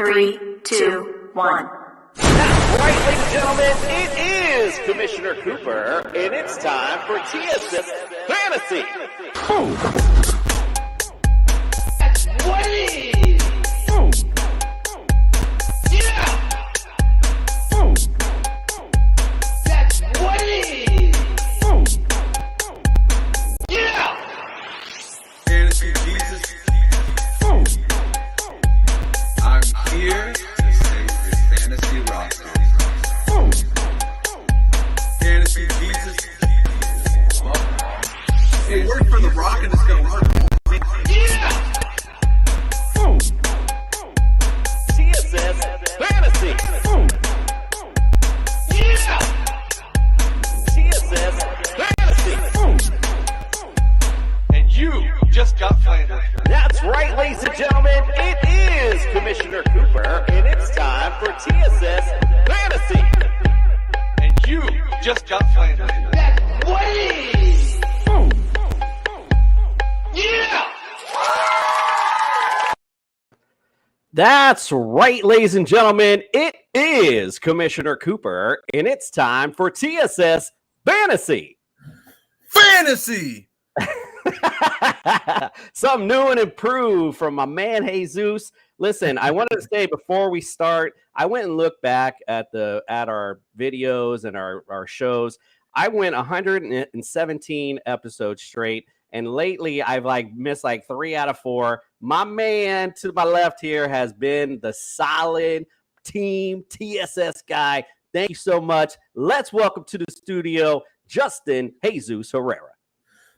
3, 2, 1. That's right, ladies and gentlemen, it is Commissioner Cooper, and it's time for TSS Fantasy. That's what it is. Yeah. That's what it is. Yeah. Fantasy Jesus. I'm here to save this fantasy roster. Fantasy Jesus. It worked for The Rock and it's gonna work. Yeah. TSS Fantasy. Yeah. TSS Fantasy. And you just got flandered. That's right, ladies and gentlemen, it is Commissioner Cooper, and it's time for TSS Fantasy. And you just got flandered. That's what it is. Yeah. That's right, ladies and gentlemen, it is Commissioner Cooper, and it's time for TSS Fantasy. Fantasy! Something new and improved from my man Jesus. Listen, I wanted to say before we start, I went and looked back at our videos and our shows. I went 117 episodes straight, and lately I've missed 3 out of 4. My man to my left here has been the solid team TSS guy. Thank you so much. Let's welcome to the studio Justin Jesus Herrera.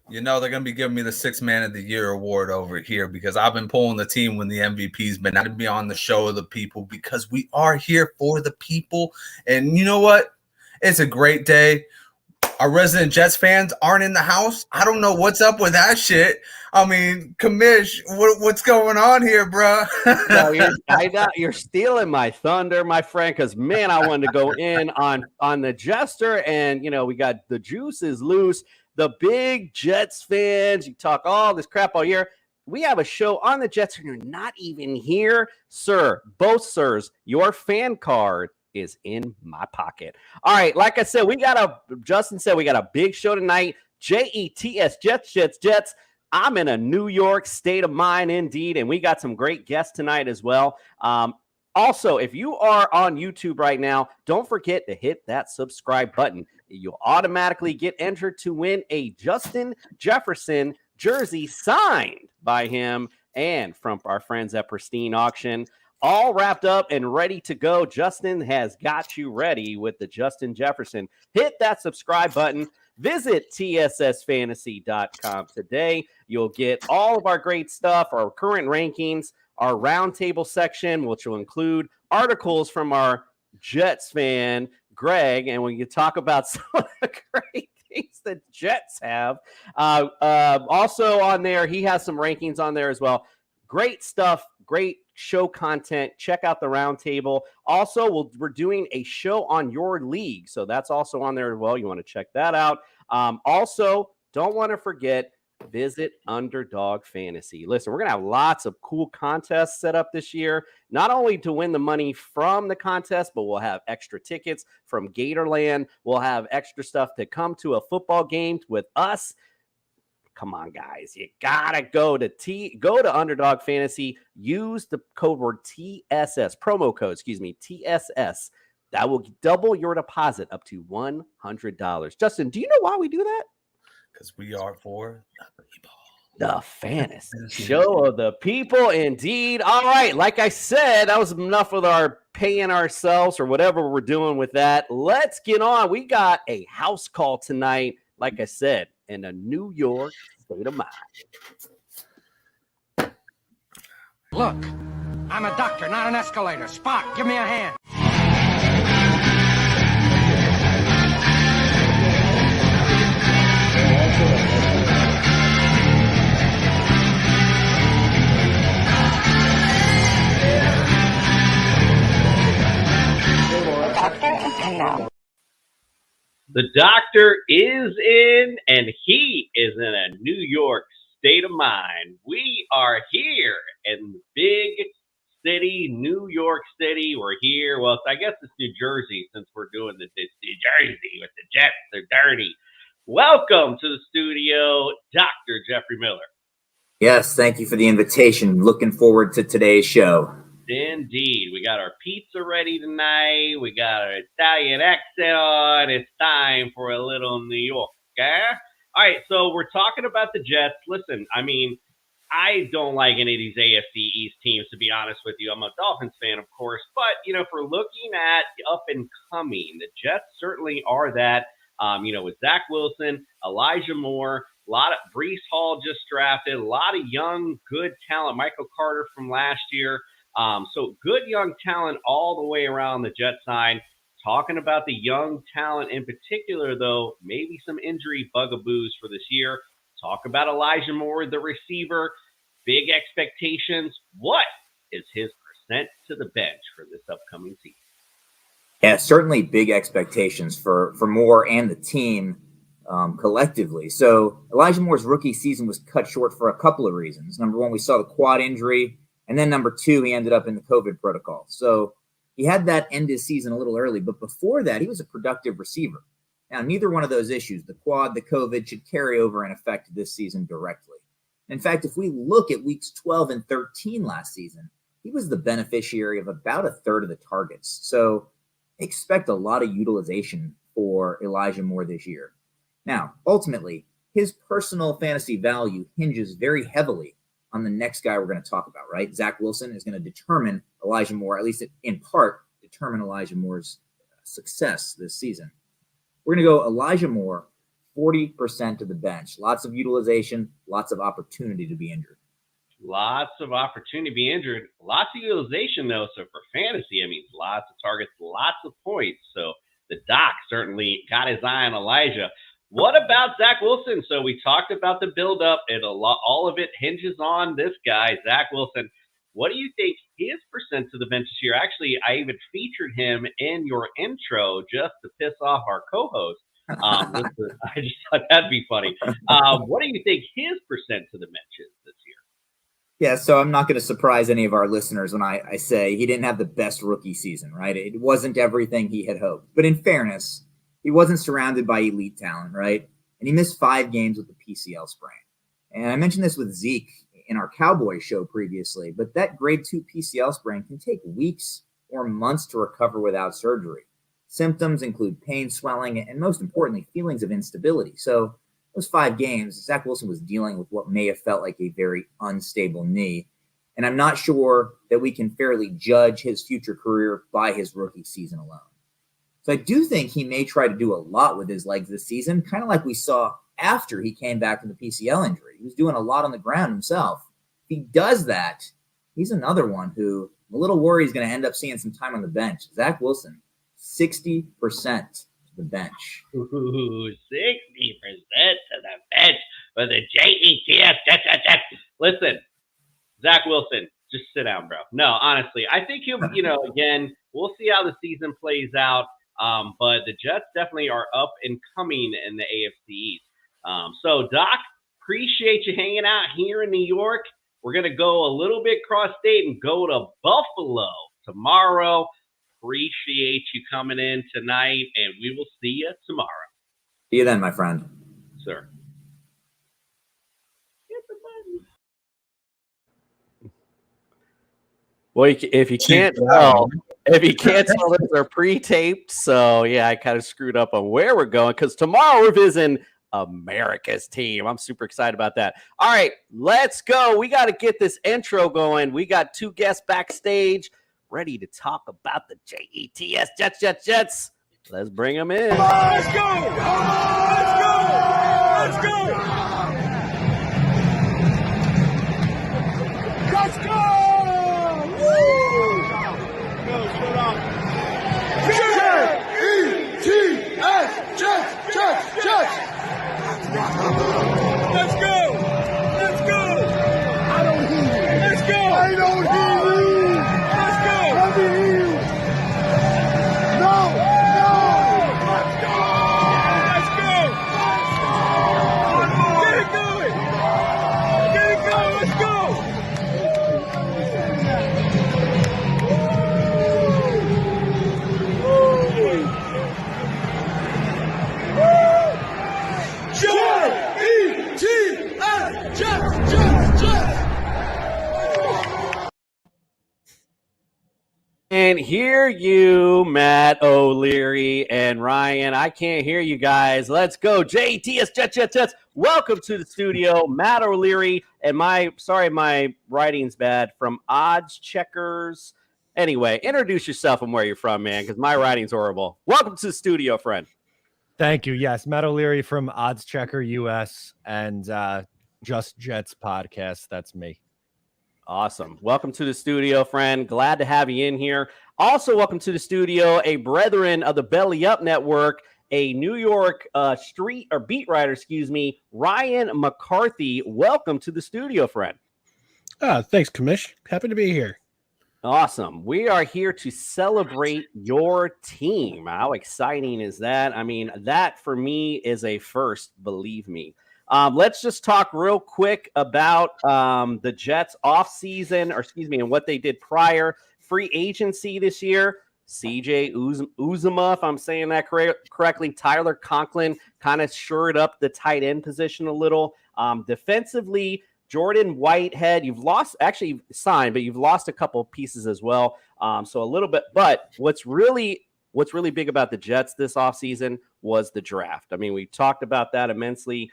You know, they're going to be giving me the 6th Man of the Year award over here because I've been pulling the team when the MVP's been out to be on the show of the people because we are here for the people. And you know what? It's a great day. Our resident Jets fans aren't in the house. I don't know what's up with that shit. I mean, Commish, what's going on here, bro? No, you're stealing my thunder, my friend, because, man, I wanted to go in on the Jester, and, we got the juice is loose. The big Jets fans, you talk all this crap all year. We have a show on the Jets, and you're not even here. Sir, both sirs, your fan card is in my pocket. All right, like I said, Justin said we got a big show tonight. JETS, Jets. I'm in a New York state of mind indeed, and we got some great guests tonight as well. Also, if you are on YouTube right now, don't forget to hit that subscribe button. You'll automatically get entered to win a Justin Jefferson jersey signed by him and from our friends at Pristine Auction. All wrapped up and ready to go. Justin has got you ready with the Justin Jefferson. Hit that subscribe button. Visit TSSFantasy.com today. You'll get all of our great stuff, our current rankings, our roundtable section, which will include articles from our Jets fan, Greg, and we can talk about some of the great things that Jets have. Also on there, he has some rankings on there as well. Great stuff, great show content. Check out the roundtable. Also, we're doing a show on your league, so that's also on there as well. You want to check that out. Also, don't want to forget, visit Underdog Fantasy. Listen, we're going to have lots of cool contests set up this year, not only to win the money from the contest, but we'll have extra tickets from Gatorland. We'll have extra stuff to come to a football game with us. Come on, guys. You got to go to Underdog Fantasy. Use the code word TSS, promo code, TSS. That will double your deposit up to $100. Justin, do you know why we do that? Because we are for the people. The fantasy show of the people, indeed. All right, like I said, that was enough with our paying ourselves or whatever we're doing with that. Let's get on. We got a house call tonight, like I said, in a New York state of mind. Look, I'm a doctor, not an escalator. Spock, give me a hand. The doctor is in, and he is in a New York state of mind. We are here in the big City, New York City. We're here. Well, I guess it's New Jersey since we're doing this. It's New Jersey with the Jets. They're dirty. Welcome to the studio, Dr. Jeffrey Miller. Yes, thank you for the invitation. Looking forward to today's show. Indeed. We got our pizza ready tonight. We got our Italian accent on. It's time for a little New York. Okay? All right, so we're talking about the Jets. Listen, I mean, I don't like any of these AFC East teams, to be honest with you. I'm a Dolphins fan, of course. But, you know, if we're looking at up and coming, the Jets certainly are that. With Zach Wilson, Elijah Moore, a lot of Breece Hall just drafted, a lot of young, good talent. Michael Carter from last year. So good young talent all the way around the Jet side. Talking about the young talent in particular, though, maybe some injury bugaboos for this year. Talk about Elijah Moore, the receiver. Big expectations. What is his percent to the bench for this upcoming season? Yeah, certainly big expectations for Moore and the team collectively. So Elijah Moore's rookie season was cut short for a couple of reasons. Number one, we saw the quad injury. And then number two, he ended up in the COVID protocol. So he had that end his season a little early. But before that, he was a productive receiver. Now, neither one of those issues, the quad, the COVID, should carry over and affect this season directly. In fact, if we look at weeks 12 and 13 last season, he was the beneficiary of about a third of the targets. So expect a lot of utilization for Elijah Moore this year. Now, ultimately, his personal fantasy value hinges very heavily on the next guy we're going to talk about, right? Zach Wilson is going to determine Elijah Moore, at least in part, determine Elijah Moore's success this season. We're going to go Elijah Moore, 40% of the bench. Lots of utilization, lots of opportunity to be injured. Lots of opportunity to be injured. Lots of utilization, though. So for fantasy, I mean, lots of targets, lots of points. So the doc certainly got his eye on Elijah. What about Zach Wilson? So we talked about the buildup, and all of it hinges on this guy, Zach Wilson. What do you think his percent to the bench this year? Actually, I even featured him in your intro just to piss off our co-host. Listen, I just thought that'd be funny. What do you think his percent to the bench is this year? Yeah, so I'm not going to surprise any of our listeners when I say he didn't have the best rookie season, right? It wasn't everything he had hoped. But in fairness, he wasn't surrounded by elite talent, right? And he missed 5 games with a PCL sprain. And I mentioned this with Zeke in our Cowboys show previously, but that grade 2 PCL sprain can take weeks or months to recover without surgery. Symptoms include pain, swelling, and most importantly, feelings of instability. So those 5 games, Zach Wilson was dealing with what may have felt like a very unstable knee. And I'm not sure that we can fairly judge his future career by his rookie season alone. So I do think he may try to do a lot with his legs this season, kind of like we saw after he came back from the PCL injury. He was doing a lot on the ground himself. If he does that, he's another one who I'm a little worried he's going to end up seeing some time on the bench. Zach Wilson, 60% to the bench. Ooh, 60% to the bench for the Jets. Listen, Zach Wilson, just sit down, bro. No, honestly, I think he'll, again, we'll see how the season plays out. But the Jets definitely are up and coming in the AFC East. So, Doc, appreciate you hanging out here in New York. We're going to go a little bit cross-state and go to Buffalo tomorrow. Appreciate you coming in tonight, and we will see you tomorrow. See you then, my friend. Sir. Well, if you can't tell, those are pre-taped. So yeah, I kind of screwed up on where we're going because tomorrow we're visiting America's team. I'm super excited about that. All right, let's go. We got to get this intro going. We got 2 guests backstage ready to talk about the Jets. Jets. Let's bring them in. Let's go! Let's go! Let's go! Jets! Let's go! Let's go! I don't hear you. Let's go! I don't hear you. Let's go! Let me hear you. No! Let's go! Let's go! Get it And hear you, Matt O'Leary and Ryan. I can't hear you guys. Let's go. JTS Jets. Welcome to the studio. Matt O'Leary and my writing's bad, from Odds Checkers. Anyway, introduce yourself and where you're from, man, because my writing's horrible. Welcome to the studio, friend. Thank you. Yes, Matt O'Leary from Odds Checker US and Just Jets podcast. That's me. Awesome. Welcome to the studio, friend. Glad to have you in here. Also, welcome to the studio, a brethren of the Belly Up Network, a New York beat writer, Ryan McCarthy. Welcome to the studio, friend. Thanks, Commish. Happy to be here. Awesome. We are here to celebrate your team. How exciting is that? I mean, that for me is a first, believe me. Let's just talk real quick about the Jets and what they did prior. Free agency this year. CJ Uzomah, if I'm saying that correctly. Tyler Conklin kind of shored up the tight end position a little. Defensively, Jordan Whitehead, you've signed, but you've lost a couple of pieces as well. So a little bit, but what's really big about the Jets this offseason was the draft. I mean, we talked about that immensely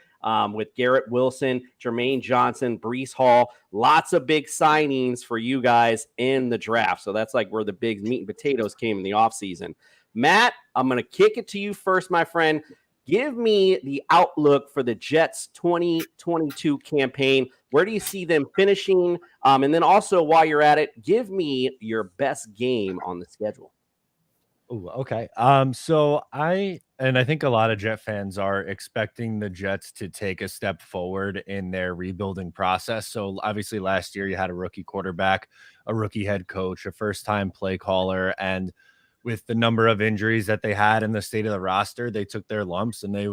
with Garrett Wilson, Jermaine Johnson, Breece Hall, lots of big signings for you guys in the draft. So that's like where the big meat and potatoes came in the offseason. Matt, I'm going to kick it to you first, my friend. Give me the outlook for the Jets 2022 campaign. Where do you see them finishing? And then also, while you're at it, give me your best game on the schedule. Ooh, okay. So I think a lot of Jet fans are expecting the Jets to take a step forward in their rebuilding process. So obviously last year you had a rookie quarterback, a rookie head coach, a first-time play caller, and with the number of injuries that they had in the state of the roster, they took their lumps and they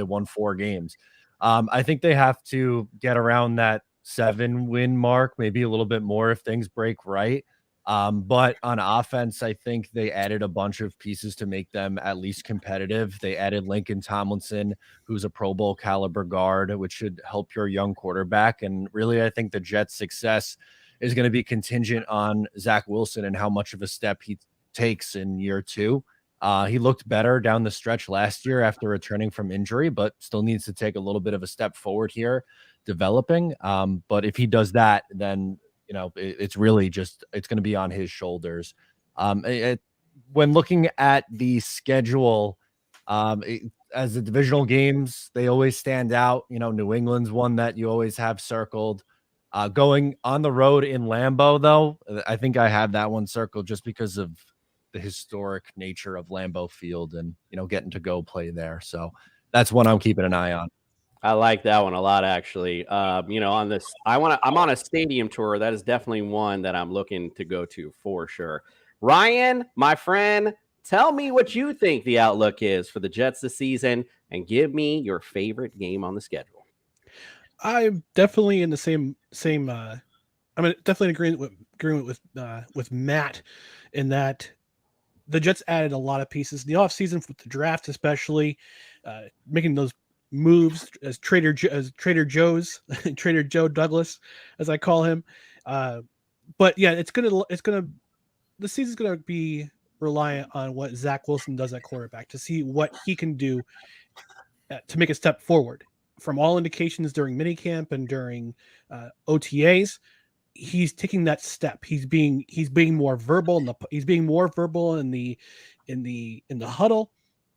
won 4 games. I think they have to get around that 7-win mark, maybe a little bit more if things break right. But on offense, I think they added a bunch of pieces to make them at least competitive. They added Lincoln Tomlinson, who's a Pro Bowl caliber guard, which should help your young quarterback. And really, I think the Jets' success is going to be contingent on Zach Wilson and how much of a step he takes in year 2. He looked better down the stretch last year after returning from injury, but still needs to take a little bit of a step forward here, developing. But if he does that, then it's really it's going to be on his shoulders. When looking at the schedule, as the divisional games, they always stand out. New England's one that you always have circled. Going on the road in Lambeau, though, I think I have that one circled just because of the historic nature of Lambeau Field and, getting to go play there. So that's one I'm keeping an eye on. I like that one a lot, actually. On this, I'm on a stadium tour. That is definitely one that I'm looking to go to for sure. Ryan, my friend, tell me what you think the outlook is for the Jets this season, and give me your favorite game on the schedule. I'm definitely in the same. I'm definitely in agreement with Matt in that the Jets added a lot of pieces in the offseason with the draft, especially making those moves as Trader Joe Douglas, as I call him. But yeah, the season's gonna be reliant on what Zach Wilson does at quarterback to see what he can do to make a step forward. From all indications during minicamp and during OTAs, he's taking that step. He's being more verbal in the huddle.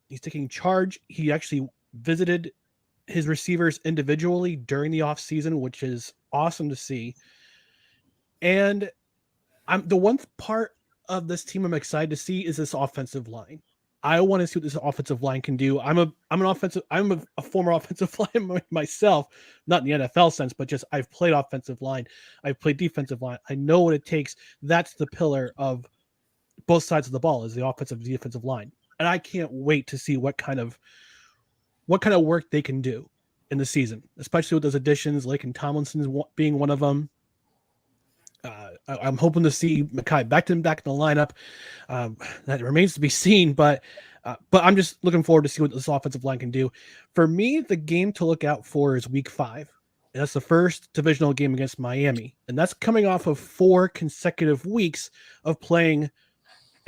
He's taking charge. He actually visited his receivers individually during the offseason, which is awesome to see. And the one part of this team I'm excited to see is this offensive line. I want to see what this offensive line can do. I'm a former offensive lineman myself, not in the NFL sense, but just I've played offensive line. I've played defensive line. I know what it takes. That's the pillar of both sides of the ball, is the offensive and defensive line. And I can't wait to see what kind of work they can do in the season, especially with those additions, Lincoln Tomlinson being one of them. I'm hoping to see Mekhi Becton back in the lineup. That remains to be seen, but I'm just looking forward to see what this offensive line can do. For me, the game to look out for is Week 5. And that's the first divisional game against Miami, and that's coming off of 4 consecutive weeks of playing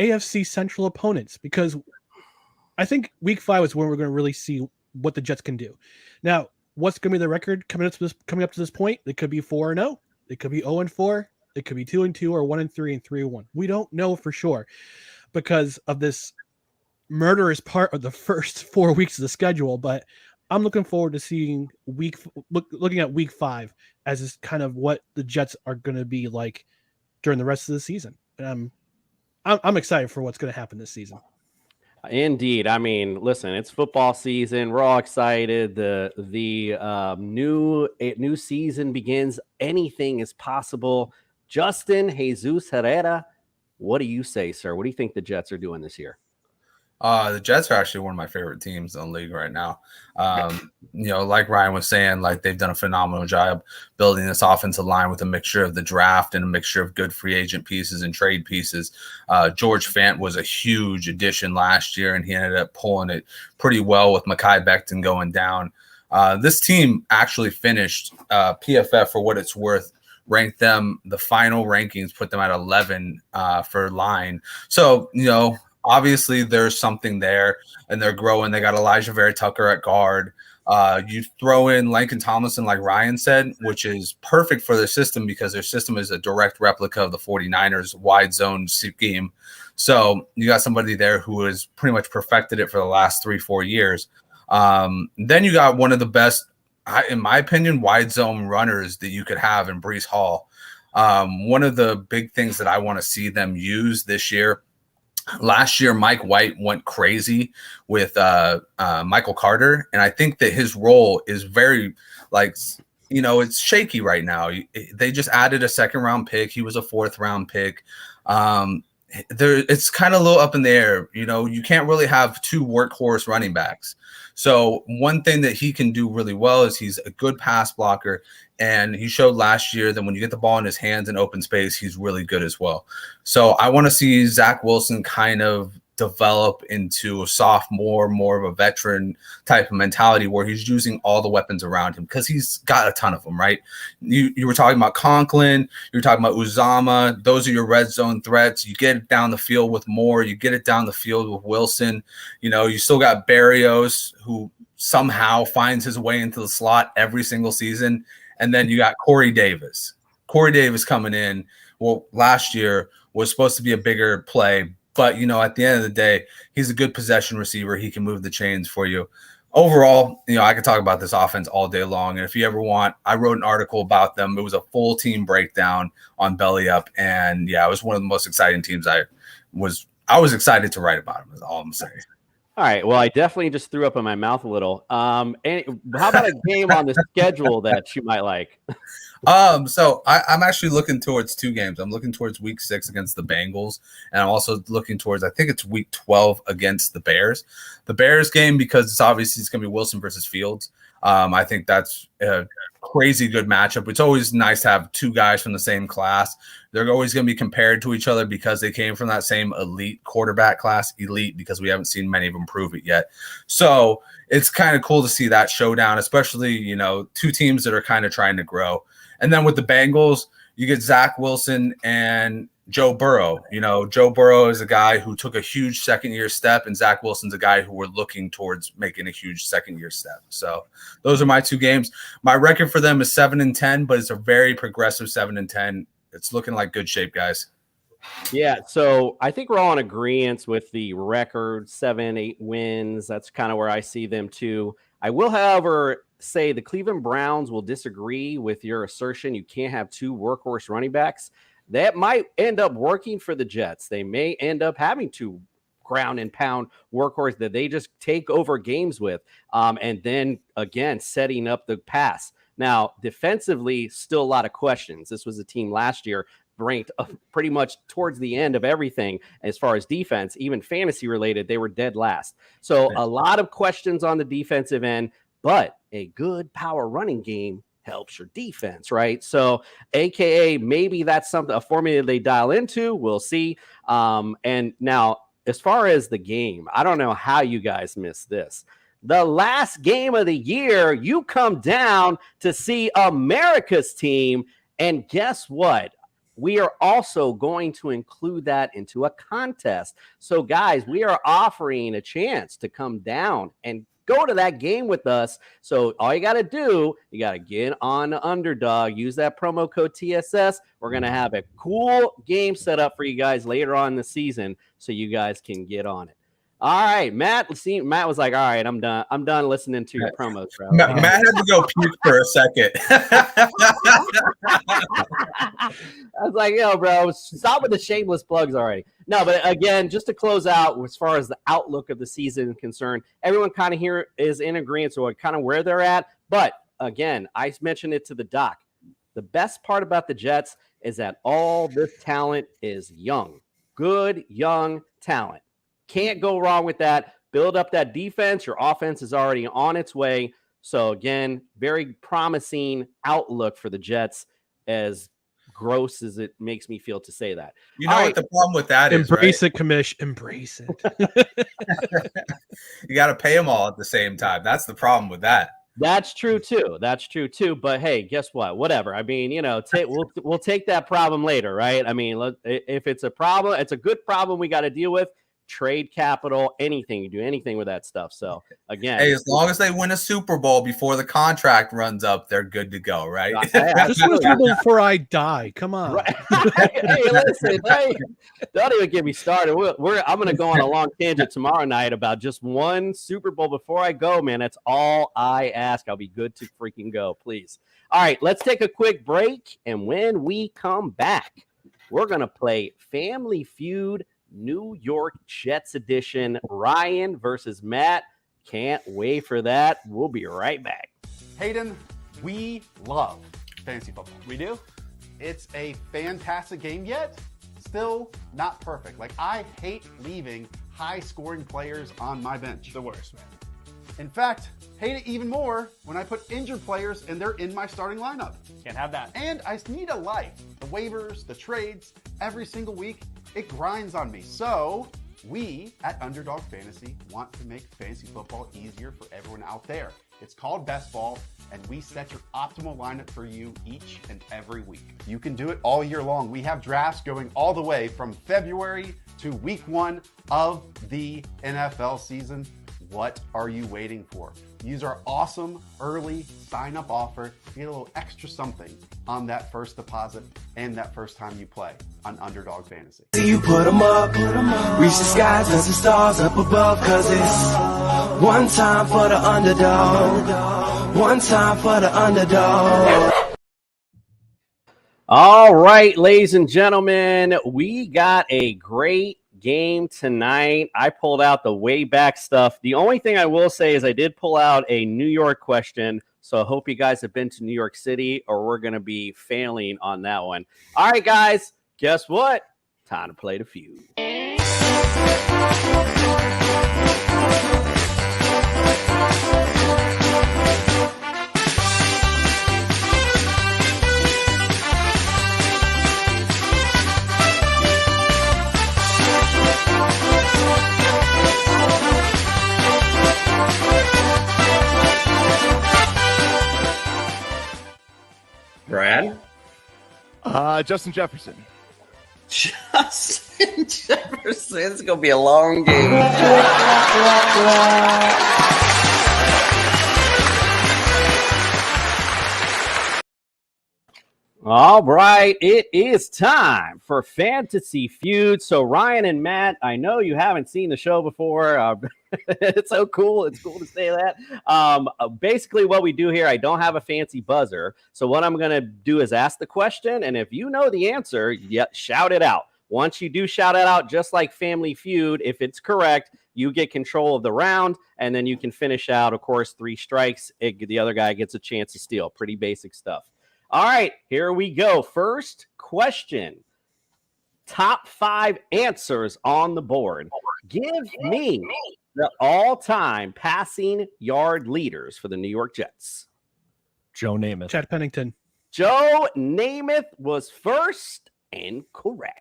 AFC Central opponents, because I think Week 5 is when we're going to really see what the Jets can do. Now, what's going to be the record coming up to this point? It could be 4-0. It could be 0-4. It could be 2-2 or 1-3 and 3-1. We don't know for sure because of this murderous part of the first 4 weeks of the schedule. But I'm looking forward to seeing looking at Week 5 as is kind of what the Jets are going to be like during the rest of the season. And I'm excited for what's going to happen this season. Indeed. I mean, listen, it's football season. We're all excited. The new season begins. Anything is possible. Justin Jesus Herrera, what do you say, sir? What do you think the Jets are doing this year? The Jets are actually one of my favorite teams in the league right now. Like Ryan was saying, like they've done a phenomenal job building this offensive line with a mixture of the draft and a mixture of good free agent pieces and trade pieces. George Fant was a huge addition last year, and he ended up pulling it pretty well with Mekhi Becton going down. This team actually finished PFF, for what it's worth, ranked them, the final rankings put them at 11 for line. So, obviously there's something there and they're growing. They got Elijah Vera Tucker at guard. You throw in Laken Tomlinson, like Ryan said, which is perfect for their system because their system is a direct replica of the 49ers wide zone scheme. So you got somebody there who has pretty much perfected it for the last 3-4 years. Then you got one of the best, in my opinion, wide zone runners that you could have in Breece Hall. One of the big things that I want to see them use this year, last year, Mike White went crazy with Michael Carter. And I think that his role is very it's shaky right now. They just added a 2nd-round pick. He was a 4th-round pick. It's kind of a little up in the air. You can't really have 2 workhorse running backs. So one thing that he can do really well is he's a good pass blocker. And he showed last year that when you get the ball in his hands in open space, he's really good as well. So I want to see Zach Wilson kind of develop into a sophomore, more of a veteran type of mentality where he's using all the weapons around him because he's got a ton of them, right? You were talking about Conklin, you were talking about Uzama. Those are your red zone threats. You get it down the field with Moore. You get it down the field with Wilson. You still got Berrios, who somehow finds his way into the slot every single season. And then you got Corey Davis. Corey Davis coming in, last year was supposed to be a bigger play. But, at the end of the day, he's a good possession receiver. He can move the chains for you. Overall, I could talk about this offense all day long. And if you ever want, I wrote an article about them. It was a full team breakdown on Belly Up. And, yeah, it was one of the most exciting teams I was excited to write about them, is all I'm saying. All right. Well, I definitely just threw up in my mouth a little. And how about a game on the schedule that you might like? So I'm actually looking towards 2 games. I'm looking towards Week 6 against the Bengals, and I'm also looking towards, I think it's Week 12 against the Bears. The Bears game, because it's going to be Wilson versus Fields. I think that's a crazy good matchup. It's always nice to have 2 guys from the same class. They're always going to be compared to each other because they came from that same elite quarterback class, elite because we haven't seen many of them prove it yet. So it's kind of cool to see that showdown, especially, 2 teams that are kind of trying to grow. And then with the Bengals, you get Zach Wilson and Joe Burrow. Joe Burrow is a guy who took a huge second-year step, and Zach Wilson's a guy who we're looking towards making a huge second-year step. So those are my 2 games. My record for them is 7-10, but it's a very progressive 7-10. It's looking like good shape, guys. Yeah, so I think we're all in agreement with the record, 7-8 wins. That's kind of where I see them too. I will, however, say the Cleveland Browns will disagree with your assertion you can't have 2 workhorse running backs. That might end up working for the Jets. They may end up having 2 ground and pound workhorse that they just take over games with, and then again setting up the pass. Now, defensively, still a lot of questions. This was a team last year ranked pretty much towards the end of everything as far as defense, even fantasy related. They were dead last. So a lot of questions on the defensive end, but a good power running game helps your defense, right? So AKA maybe that's a formula they dial into. We'll see. And now as far as the game, I don't know how you guys missed this. The last game of the year, you come down to see America's team. And guess what? we are also going to include that into a contest. So, guys, we are offering a chance to come down and go to that game with us. So all you got to do, you got to get on the Underdog, use that promo code TSS. We're going to have a cool game set up for you guys later on in the season so you guys can get on it. All right, Matt. See, Matt was like, "All right, I'm done. I'm done listening to your promos, bro." Matt had to go puke for a second. I was like, "Yo, bro, stop with the shameless plugs already." No, but again, just to close out, as far as the outlook of the season is concerned, everyone kind of here is in agreement on kind of where they're at. But again, I mentioned it to the doc. The best part about the Jets is that all this talent is young, good young talent. Can't go wrong with that. Build up that defense. Your offense is already on its way. So, again, very promising outlook for the Jets, as gross as it makes me feel to say that. You know what the problem with that is, embrace it, Commish. Embrace it. You got to pay them all at the same time. That's the problem with that. That's true too. That's true too. But hey, guess what? Whatever. I mean, you know, we'll take that problem later, right? I mean, if it's a problem, it's a good problem we got to deal with. Trade capital, anything. You do anything with that stuff. So again, hey, as long as they win a Super Bowl before the contract runs up, they're good to go, right? Just win a Super Bowl before I die. Come on. Right. Hey, listen, hey, don't even get me started. I'm going to go on a long tangent tomorrow night about just one Super Bowl before I go, man. That's all I ask. I'll be good to freaking go, please. All right, let's take a quick break, and when we come back, we're going to play Family Feud New York Jets edition, Ryan versus Matt. Can't wait for that. We'll be right back. Hayden, we love fantasy football. We do? It's a fantastic game, yet still not perfect. Like, I hate leaving high-scoring players on my bench. The worst, man. In fact, hate it even more when I put injured players and they're in my starting lineup. Can't have that. And I need a life. The waivers, the trades, every single week, it grinds on me. So we at Underdog Fantasy want to make fantasy football easier for everyone out there. It's called Best Ball, and we set your optimal lineup for you each and every week. You can do it all year long. We have drafts going all the way from February to week 1 of the NFL season. What are you waiting for? Use our awesome early sign-up offer to get a little extra something on that first deposit and that first time you play on Underdog Fantasy. You put them up, reach the skies, touch the stars up above, cause it's one time for the underdog, one time for the underdog. All right, ladies and gentlemen, we got a great game tonight. I pulled out the way back stuff. The only thing I will say is I did pull out a New York question. So I hope you guys have been to New York City, or we're going to be failing on that one. All right, guys, guess what? Time to play the feud. Brad? Justin Jefferson. Justin Jefferson. It's going to be a long game. All right, it is time for Fantasy Feud. So Ryan and Matt, I know you haven't seen the show before. It's so cool. It's cool to say that. Basically, what we do here, I don't have a fancy buzzer. So what I'm going to do is ask the question, and if you know the answer, shout it out. Once you do shout it out, just like Family Feud, if it's correct, you get control of the round, and then you can finish out, of course, 3 strikes. The other guy gets a chance to steal. Pretty basic stuff. All right, here we go. First question. Top 5 answers on the board. Give me the all-time passing yard leaders for the New York Jets. Joe Namath. Chad Pennington. Joe Namath was first and correct.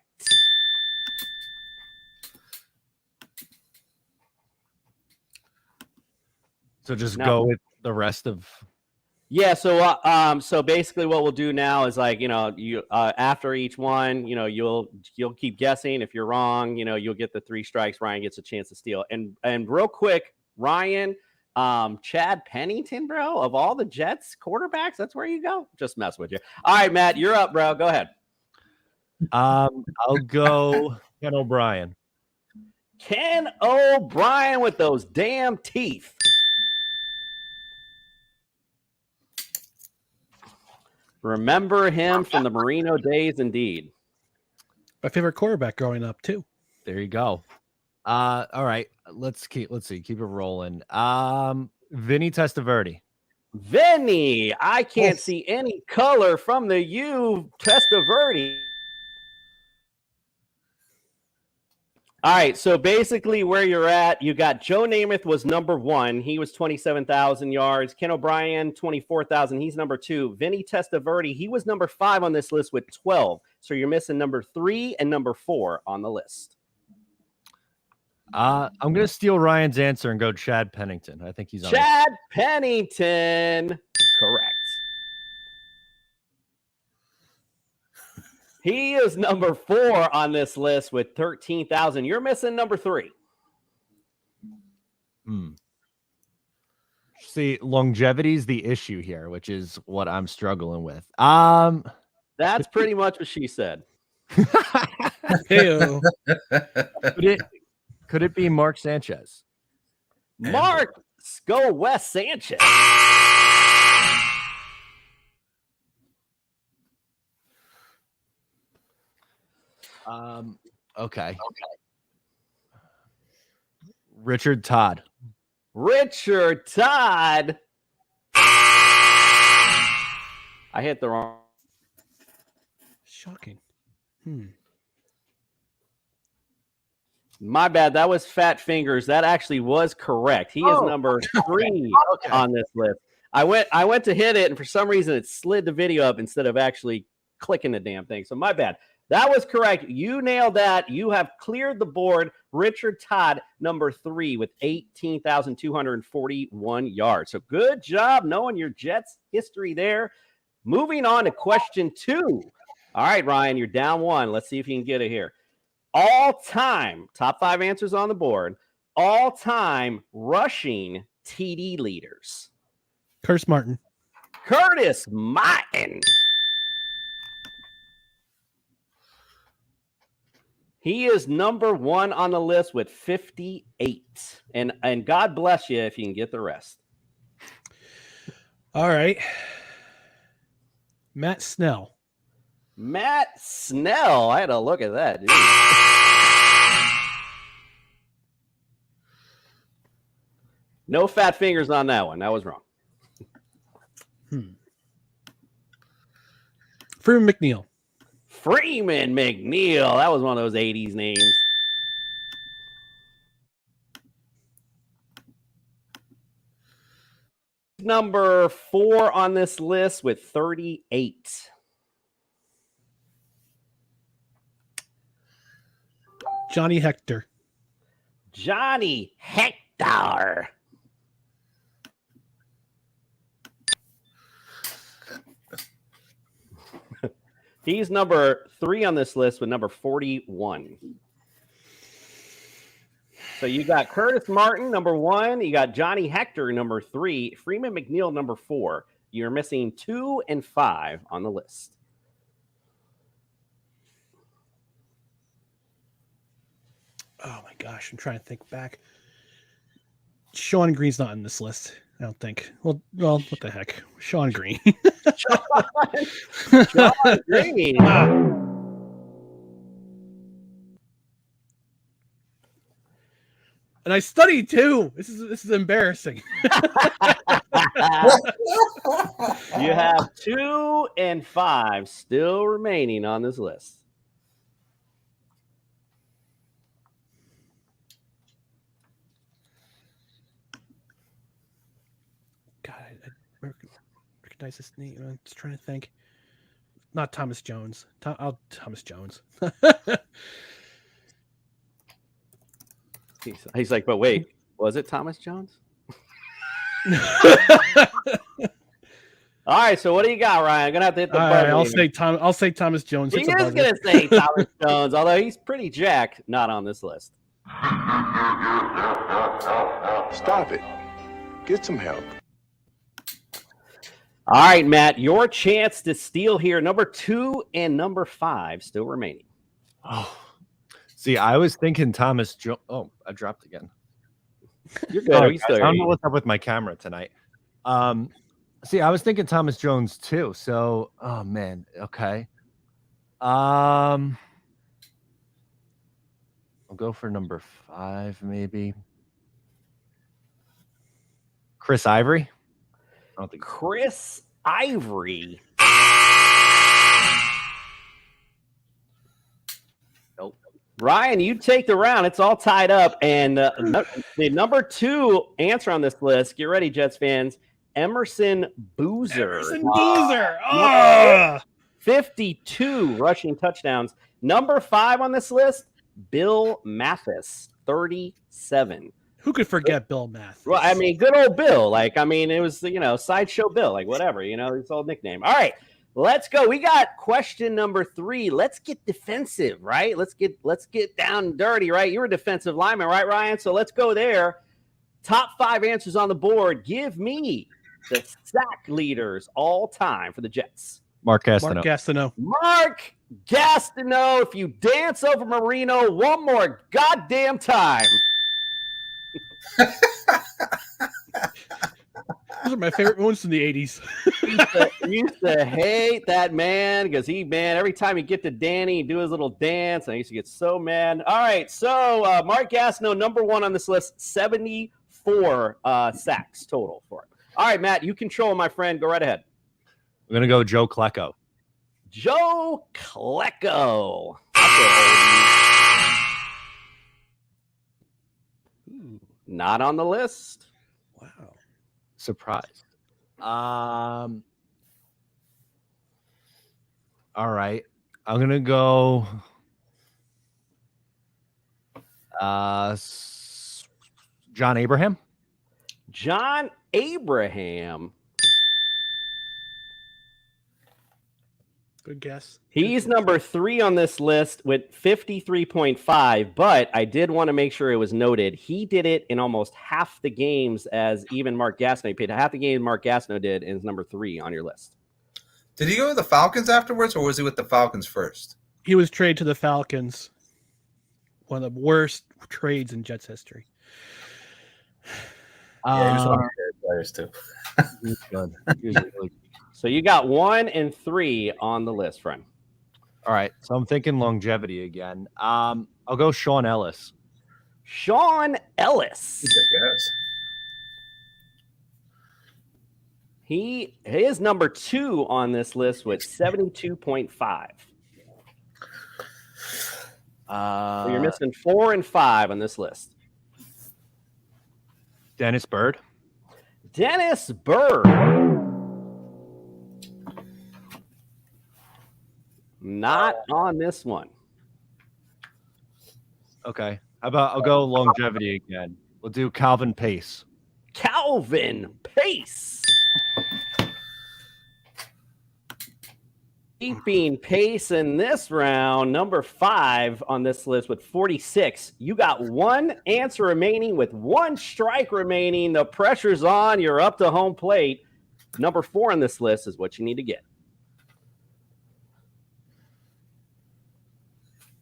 So just go with the rest of Yeah, so basically what we'll do now is like, you after each one, you'll keep guessing. If you're wrong, you'll get the 3 strikes. Ryan gets a chance to steal. And real quick, Ryan, Chad Pennington, bro, of all the Jets quarterbacks, that's where you go. Just mess with you. All right, Matt, you're up, bro. Go ahead. I'll go Ken O'Brien. Ken O'Brien with those damn teeth. Remember him from the Marino days, indeed. My favorite quarterback growing up, too. There you go. All right. Let's keep it rolling. Vinny Testaverde. Vinny, I can't see any color from the U Testaverde. All right, so basically where you're at, you got Joe Namath was number 1. He was 27,000 yards. Ken O'Brien, 24,000. He's number 2. Vinny Testaverde, he was number 5 on this list with 12. So you're missing number 3 and number 4 on the list. I'm going to steal Ryan's answer and go Chad Pennington. I think he's on Chad Pennington. Correct. He is number 4 on this list with 13,000. You're missing number 3. See, longevity is the issue here, which is what I'm struggling with. That's pretty much what she said. Hey-o. Could it be Mark Sanchez? Mark, go Wes Sanchez. Okay. Richard Todd. Richard Todd. I hit the wrong. Shocking. My bad. That was Fat Fingers. That actually was correct. He is number 3 on this list. I went to hit it, and for some reason it slid the video up instead of actually clicking the damn thing. So my bad. That was correct. You nailed that. You have cleared the board. Richard Todd, number 3 with 18,241 yards. So good job knowing your Jets history there. Moving on to question 2. All right, Ryan, you're down 1. Let's see if you can get it here. All-time, top 5 answers on the board, all-time rushing TD leaders. Curtis Martin. Curtis Martin. He is number 1 on the list with 58. And God bless you if you can get the rest. All right. Matt Snell. Matt Snell. I had to look at that. No fat fingers on that one. That was wrong. Freeman McNeil. Freeman McNeil. That was one of those 80s names. Number 4 on this list with 38. Johnny Hector. Johnny Hector. He's number 3 on this list with number 41. So you got Curtis Martin, number 1. You got Johnny Hector, number 3. Freeman McNeil, number 4. You're missing 2 and 5 on the list. Oh, my gosh. I'm trying to think back. Sean Green's not in this list, I don't think. Well, what the heck? Sean Green. Sean Green. And I studied too. This is embarrassing. You have 2 and 5 still remaining on this list. God, I recognize this name. I'm just trying to think. Not Thomas Jones. Thomas Jones. He's like, but wait, was it Thomas Jones? All right, so what do you got, Ryan? I'm gonna have to hit the All button. right, here. I'll say Thomas Jones. He It's is a buzzer. gonna say Thomas Jones, although he's pretty jacked. Not on this list. Stop it. Get some help. All right, Matt, your chance to steal here. Number 2 and number 5 still remaining. Oh, see, I was thinking Thomas Jones. Oh, I dropped again. You're good. Sorry, We guys, still I hear don't you. know what's up with my camera tonight. See, I was thinking Thomas Jones too. So, oh man, okay. I'll go for number 5, maybe. Chris Ivory. I don't think Chris Ivory. Nope. Ryan, you take the round. It's all tied up. And the number 2 answer on this list, get ready, Jets fans, Emerson Boozer. Emerson Boozer. 52 rushing touchdowns. Number 5 on this list, Bill Mathis, 37. Who could forget Bill Mathis? Well, I mean, good old Bill. Like, I mean, it was, Sideshow Bill, like whatever, his old nickname. All right, let's go. We got question number 3. Let's get defensive, right? Let's get down and dirty, right? You're a defensive lineman, right, Ryan? So let's go there. Top 5 answers on the board. Give me the sack leaders all time for the Jets. Mark Gastineau. Mark Gastineau. If you dance over Marino one more goddamn time. Those are my favorite ones from the 80s. used to hate that man because every time he get to Danny, he'd do his little dance, and I used to get so mad. All right, so Mark Gastineau, number 1 on this list, 74 sacks total for him. All right, Matt, you control, my friend. Go right ahead. I'm gonna go Joe Klecko. Joe Klecko. Not on the list. Wow. Surprised. All right. I'm gonna go John Abraham. John Abraham. Good guess. He's number 3 on this list with 53.5, but I did want to make sure it was noted. He did it in almost half the games as even Mark Gastineau. He played half the game Mark Gastineau did and is number 3 on your list. Did he go with the Falcons afterwards, or was he with the Falcons first? He was traded to the Falcons. One of the worst trades in Jets history. Yeah, he was one of their players too. He's good. He's really good. So you got 1 and 3 on the list, friend. All right. So I'm thinking longevity again. I'll go Sean Ellis. Sean Ellis. Yes. He is number 2 on this list with 72.5. So you're missing 4 and 5 on this list. Dennis Byrd. Dennis Byrd. Not on this one. Okay. How about I'll go longevity again. We'll do Calvin Pace. Calvin Pace. Keeping pace in this round, number 5 on this list with 46. You got 1 answer remaining with 1 strike remaining. The pressure's on. You're up to home plate. Number 4 on this list is what you need to get.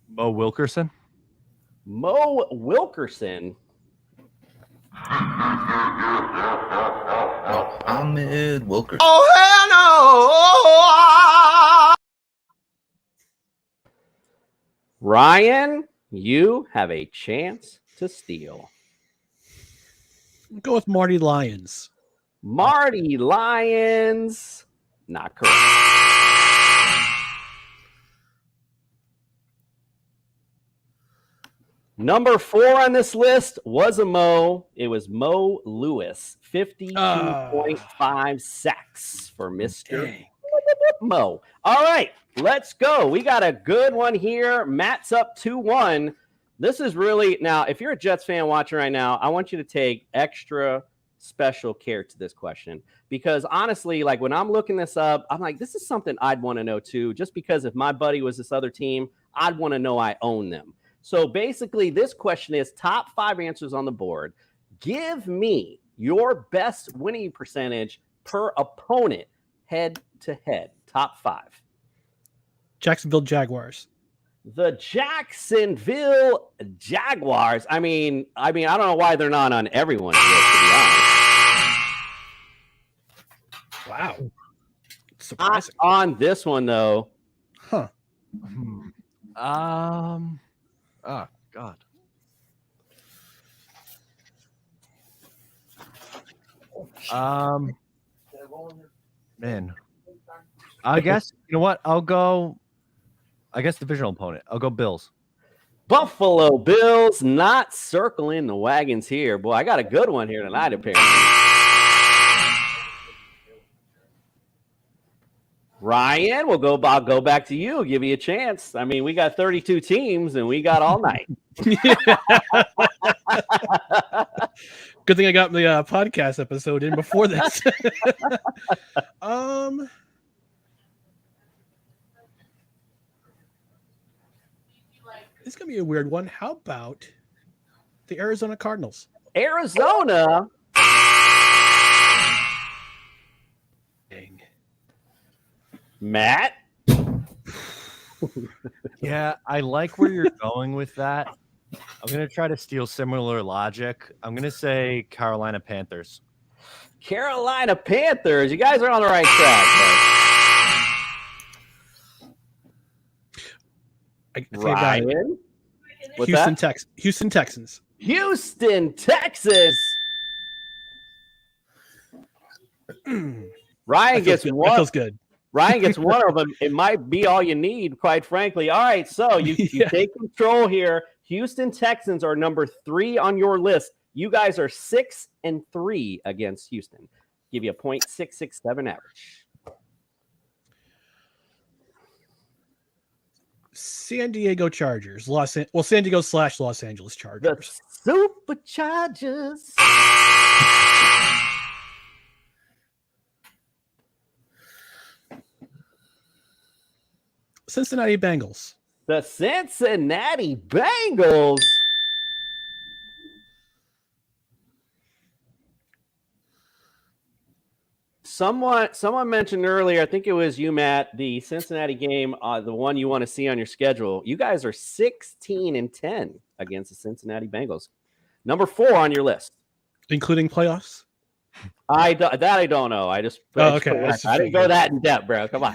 Mo Wilkerson. Mo Wilkerson. Ahmed Wilkerson. Oh, hell no! Ryan, you have a chance to steal. Go with Marty Lyons. Marty Lyons. Not correct. Number 4 on this list was a Mo. It was Mo Lewis. 52.5 sacks for Mr. Mo. All right, let's go. We got a good one here. Matt's up 2-1. This is really, now, if you're a Jets fan watching right now, I want you to take extra special care to this question because honestly, like when I'm looking this up, I'm like, this is something I'd want to know too, just because if my buddy was this other team, I'd want to know I own them. So basically, this question is top 5 answers on the board. Give me your best winning percentage per opponent head to head. Top 5. Jacksonville Jaguars. The Jacksonville Jaguars. I mean, I don't know why they're not on everyone's list, to be honest. Wow. Surprising. Not on this one, though. Huh. Oh God. Man. I guess you know what? I'll go. I guess divisional opponent. I'll go Bills. Buffalo Bills not circling the wagons here. Boy, I got a good one here tonight, apparently. Ryan, I'll go back to you. Give you a chance. I mean, we got 32 teams and we got all night. Good thing I got the podcast episode in before this. It's gonna be a weird one. How about the Arizona Cardinals? Arizona. Dang. Matt. Yeah, I like where you're going with that. I'm gonna try to steal similar logic. I'm gonna say Carolina Panthers. Carolina Panthers. You guys are on the right track. Ryan. Houston Texans. Houston, Texas. Ryan gets one. That feels good. Ryan gets one of them. It might be all you need, quite frankly. All right, so you take control here. Houston Texans are number 3 on your list. You guys are 6-3 against Houston. Give you a .667 average. San Diego Chargers. San Diego / Los Angeles Chargers. The Superchargers. Cincinnati Bengals. The Cincinnati Bengals. Someone mentioned earlier, I think it was you, Matt, the Cincinnati game, the one you want to see on your schedule. You guys are 16-10 against the Cincinnati Bengals. Number 4 on your list. Including playoffs? I don't know. I okay. I didn't go that in depth, bro. Come on.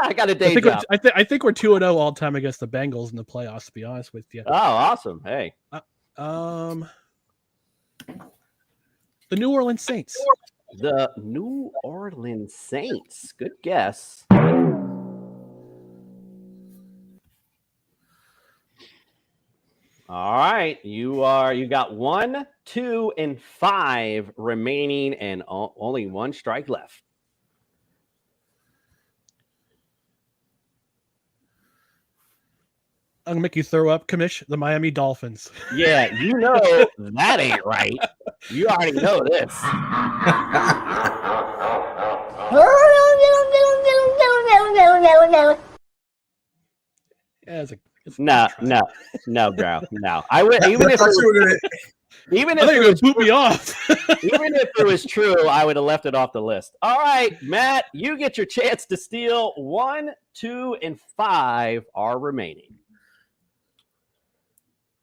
I got a day job. I think we're 2-0 all time against the Bengals in the playoffs, to be honest with you. Oh, awesome. Hey. The New Orleans Saints. The New Orleans Saints. Good guess. All right. You got 1, 2, and 5 remaining and only 1 strike left. I'm gonna make you throw up, Commish. The Miami Dolphins. Yeah, you know that ain't right. You already know this. Yeah, no, bro, no. I would even if it was boot me off. Even if it was true, I would have left it off the list. All right, Matt, you get your chance to steal. 1, 2, and 5 are remaining.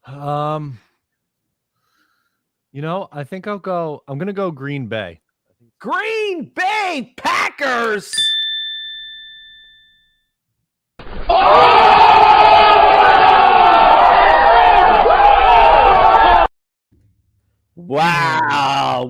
I think I'm gonna go Green Bay. Green Bay Packers. Wow.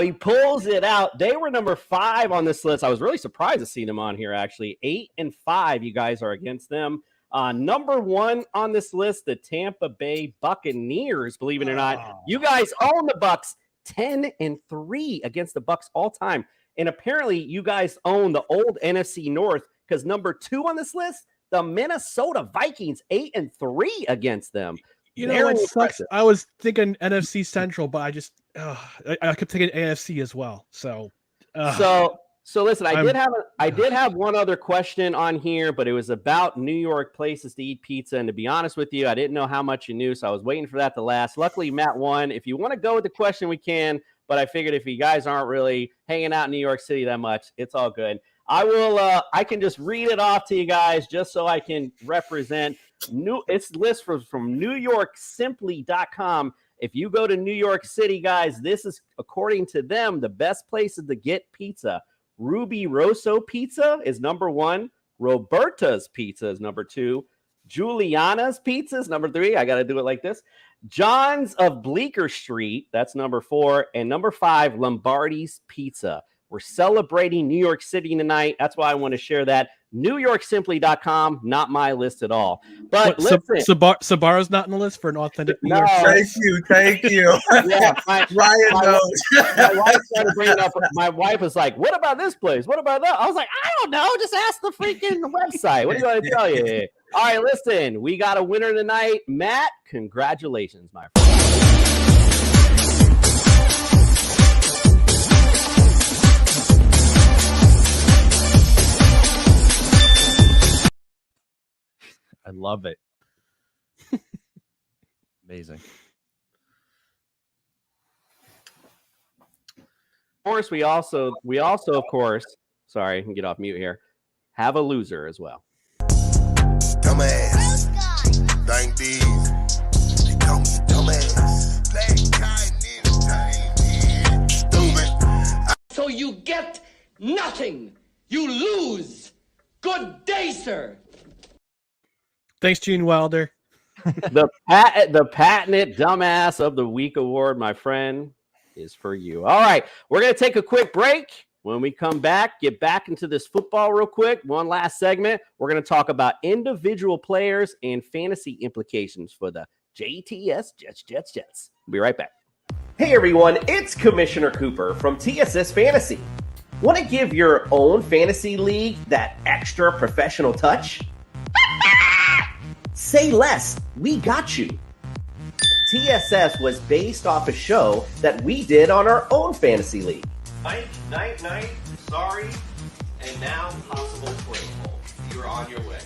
He pulls it out. They were number 5 on this list. I was really surprised to see them on here, actually. 8-5, you guys are against them. Number 1 on this list, the Tampa Bay Buccaneers, believe it or not. You guys own the Bucs. 10-3 against the Bucs all time. And apparently you guys own the old NFC North because number 2 on this list, the Minnesota Vikings, 8-3 against them. You know Very what sucks? impressive. I was thinking NFC Central, but I just I kept thinking AFC as well. So So listen, I I'm- did have one other question on here, but it was about New York places to eat pizza. And to be honest with you, I didn't know how much you knew, so I was waiting for that to last. Luckily, Matt won. If you want to go with the question, we can. But I figured if you guys aren't really hanging out in New York City that much, it's all good. I will. I can just read it off to you guys just so I can represent. It's list from NewYorkSimply.com. If you go to New York City, guys, this is according to them the best places to get pizza. Ruby Rosso Pizza is number 1. Roberta's Pizza is number 2. Juliana's Pizza is number 3. I got to do it like this. John's of Bleecker Street, that's number 4. And number 5, Lombardi's Pizza. We're celebrating New York City tonight. That's why I want to share that. NewYorkSimply.com, not my list at all. But listen. Sabara's not in the list for an authentic New York Thank you. Yeah, Ryan knows. My wife started bringing up. My wife was like, "What about this place? What about that?" I was like, "I don't know. Just ask the freaking website. What do you want to tell you?" All right, listen. We got a winner tonight, Matt. Congratulations, my friend. I love it. Amazing. Of course, we also of course, sorry, I can get off mute here, have a loser as well. Dumbass. Thank these. They call me dumbass. Black cotton stupid. So you get nothing. You lose. Good day, sir. Thanks, Gene Wilder. The patented dumbass of the week award, my friend, is for you. All right, we're going to take a quick break. When we come back, get back into this football real quick. One last segment. We're going to talk about individual players and fantasy implications for the JTS Jets. We'll be right back. Hey everyone, it's Commissioner Cooper from TSS Fantasy. Want to give your own fantasy league that extra professional touch? Say less, we got you. TSS was based off a show that we did on our own fantasy league. Night, sorry, and now possible play hole. You're on your way.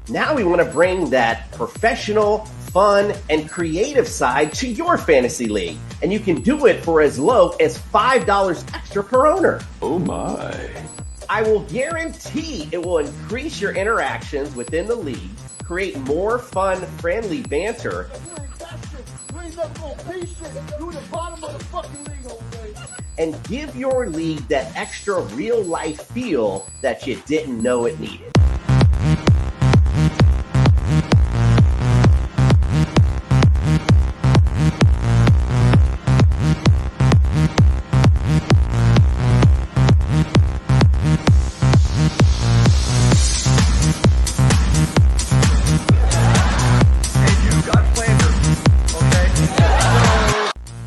Now we want to bring that professional, fun, and creative side to your fantasy league. And you can do it for as low as $5 extra per owner. Oh my. I will guarantee it will increase your interactions within the league, create more fun, friendly banter, and give your league that extra real-life feel that you didn't know it needed.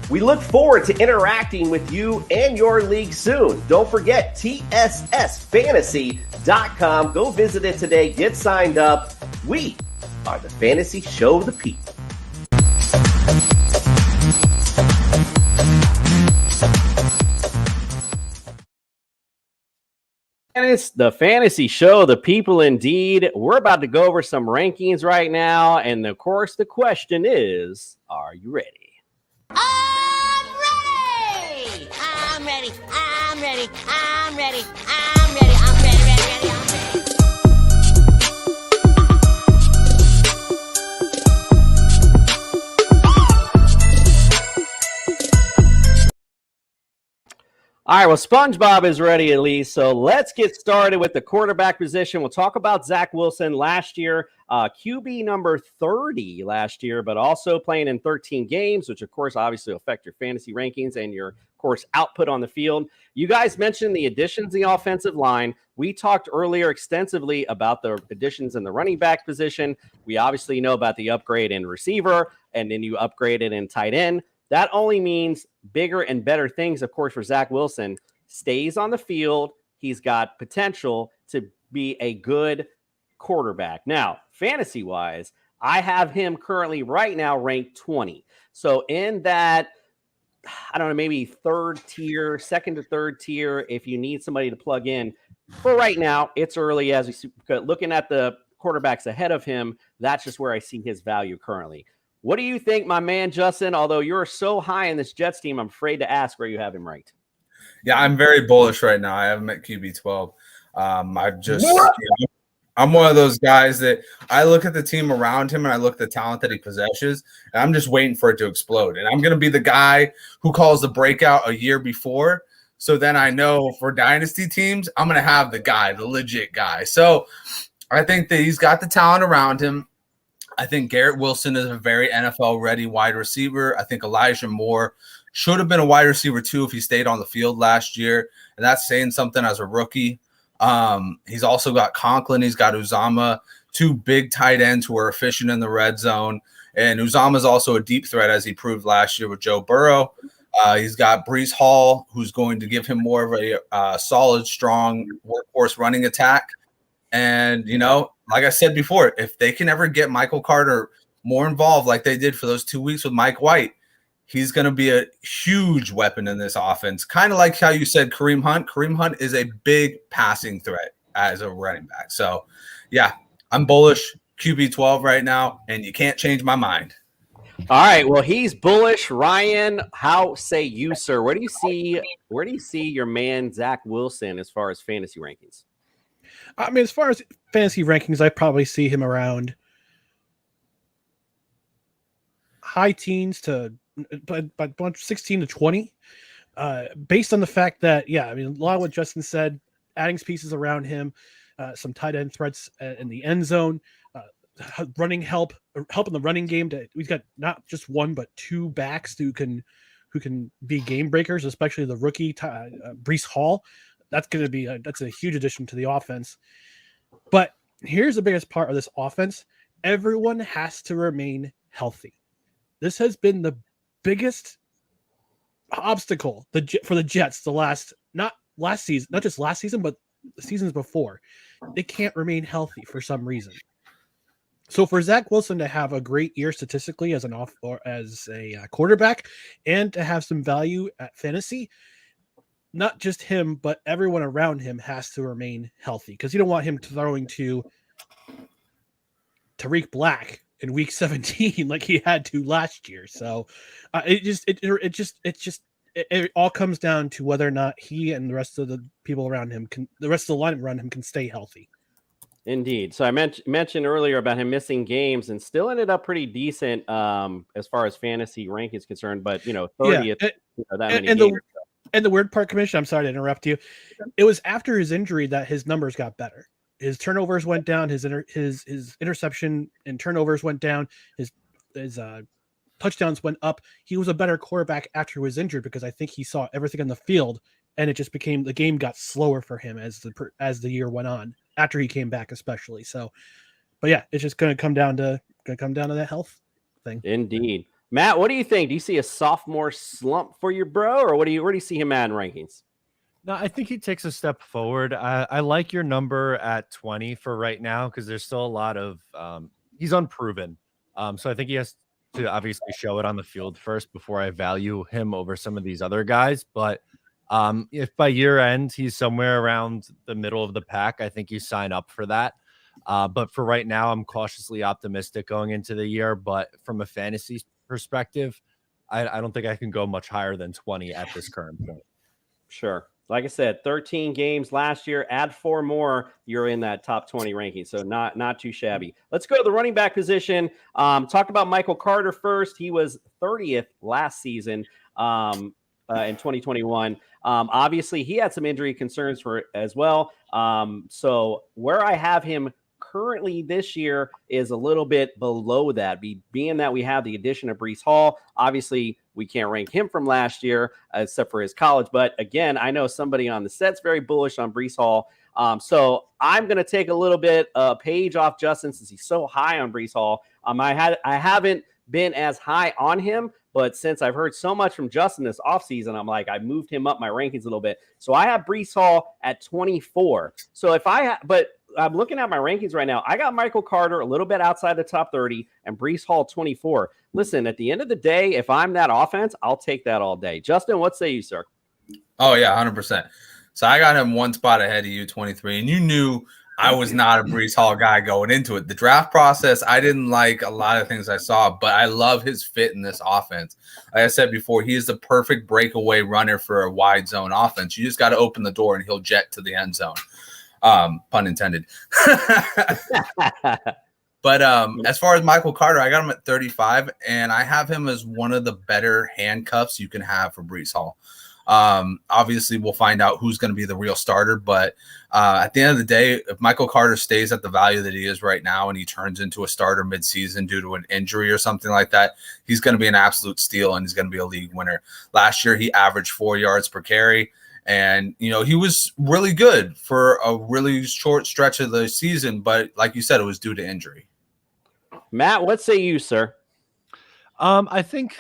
We look forward to interacting with you and your league soon. Don't forget TSSFantasy.com. Go visit it today. Get signed up. We are the fantasy show of the people. And it's the fantasy show, the people indeed. We're about to go over some rankings right now. And of course, the question is, are you ready? I'm ready. All right, well, SpongeBob is ready at least, so let's get started with the quarterback position. We'll talk about Zach Wilson last year, QB number 30 last year, but also playing in 13 games, which, of course, obviously affect your fantasy rankings and your, of course, output on the field. You guys mentioned the additions in the offensive line. We talked earlier extensively about the additions in the running back position. We obviously know about the upgrade in receiver, and then you upgraded in tight end. That only means bigger and better things, of course, for Zach Wilson. Stays on the field. He's got potential to be a good quarterback. Now, fantasy-wise, I have him currently right now ranked 20. So in that, I don't know, maybe third tier, second to third tier, if you need somebody to plug in. For right now, it's early as we see, looking at the quarterbacks ahead of him, that's just where I see his value currently. What do you think, my man, Justin? Although you're so high in this Jets team, I'm afraid to ask where you have him ranked. Yeah, I'm very bullish right now. I have him at QB 12. I'm one of those guys that I look at the team around him and I look at the talent that he possesses, and I'm just waiting for it to explode. And I'm going to be the guy who calls the breakout a year before. So then I know for dynasty teams, I'm going to have the guy, the legit guy. So I think that he's got the talent around him. I think Garrett Wilson is a very NFL-ready wide receiver. I think Elijah Moore should have been a wide receiver too if he stayed on the field last year. And that's saying something as a rookie. He's also got Conklin. He's got Uzama, two big tight ends who are efficient in the red zone. And Uzama is also a deep threat, as he proved last year with Joe Burrow. He's got Breece Hall, who's going to give him more of a solid, strong workhorse running attack. And, you know, like I said before, if they can ever get Michael Carter more involved like they did for those 2 weeks with Mike White, he's going to be a huge weapon in this offense. Kind of like how you said Kareem Hunt. Kareem Hunt is a big passing threat as a running back. So, yeah, I'm bullish QB 12 right now, and you can't change my mind. All right, well, he's bullish. Ryan, how say you, sir? Where do you see your man Zach Wilson as far as fantasy rankings? I mean, as far as fantasy rankings, I probably see him around high teens to but 16 to 20, based on the fact that, yeah, I mean, a lot of what Justin said, adding pieces around him, some tight end threats in the end zone, running help in the running game. We've got not just one but two backs who can be game breakers, especially the rookie Breece Hall. That's going to be that's a huge addition to the offense. But here's the biggest part of this offense: everyone has to remain healthy. This has been the biggest obstacle for the Jets not just last season, but the seasons before. They can't remain healthy for some reason. So for Zach Wilson to have a great year statistically as a quarterback, and to have some value at fantasy, not just him, but everyone around him has to remain healthy, because you don't want him throwing to Tariq Black in week 17 like he had to last year. So it all comes down to whether or not he and the rest of the people around him the rest of the lineup around him can stay healthy. Indeed. So I mentioned earlier about him missing games and still ended up pretty decent as far as fantasy ranking is concerned, but 30th, that many games. And the weird part, Commissioner, I'm sorry to interrupt you. It was after his injury that his numbers got better. His turnovers went down. His interception and turnovers went down. His touchdowns went up. He was a better quarterback after he was injured, because I think he saw everything on the field, and it just became the game got slower for him as the year went on after he came back, especially. So, but yeah, it's just going to come down to that health thing. Indeed. Matt, what do you think? Do you see a sophomore slump for your bro, or where do you see him at in rankings? No, I think he takes a step forward. I like your number at 20 for right now, because there's still a lot of he's unproven. So I think he has to obviously show it on the field first before I value him over some of these other guys. But if by year end he's somewhere around the middle of the pack, I think you sign up for that. But for right now, I'm cautiously optimistic going into the year. But from a fantasy perspective, I don't think I can go much higher than 20 at this current point. Sure. Like I said, 13 games last year. Add 4 more, you're in that top 20 ranking. So not too shabby. Let's go to the running back position. Talked about Michael Carter first. He was 30th last season in 2021. Obviously, he had some injury concerns as well. So where I have him currently this year is a little bit below that, being that we have the addition of Breece Hall. Obviously, we can't rank him from last year except for his college. But again, I know somebody on the set's very bullish on Breece Hall. So I'm going to take a little bit page off Justin, since he's so high on Breece Hall. I haven't been as high on him, but since I've heard so much from Justin this offseason, I'm like, I moved him up my rankings a little bit. So I have Breece Hall at 24. So but I'm looking at my rankings right now. I got Michael Carter a little bit outside the top 30 and Breece Hall 24. Listen, at the end of the day, if I'm that offense, I'll take that all day. Justin, what say you, sir? Oh, yeah, 100%. So I got him one spot ahead of you, 23, and you knew I was not a Breece Hall guy going into it. The draft process, I didn't like a lot of things I saw, but I love his fit in this offense. Like I said before, he is the perfect breakaway runner for a wide zone offense. You just got to open the door and he'll jet to the end zone. Pun intended. But as far as Michael Carter, I got him at 35, and I have him as one of the better handcuffs you can have for Breece Hall. Obviously, we'll find out who's going to be the real starter, but at the end of the day, if Michael Carter stays at the value that he is right now and he turns into a starter midseason due to an injury or something like that, he's going to be an absolute steal and he's going to be a league winner. Last year, he averaged 4 yards per carry. And, he was really good for a really short stretch of the season. But like you said, it was due to injury. Matt, what say you, sir? I think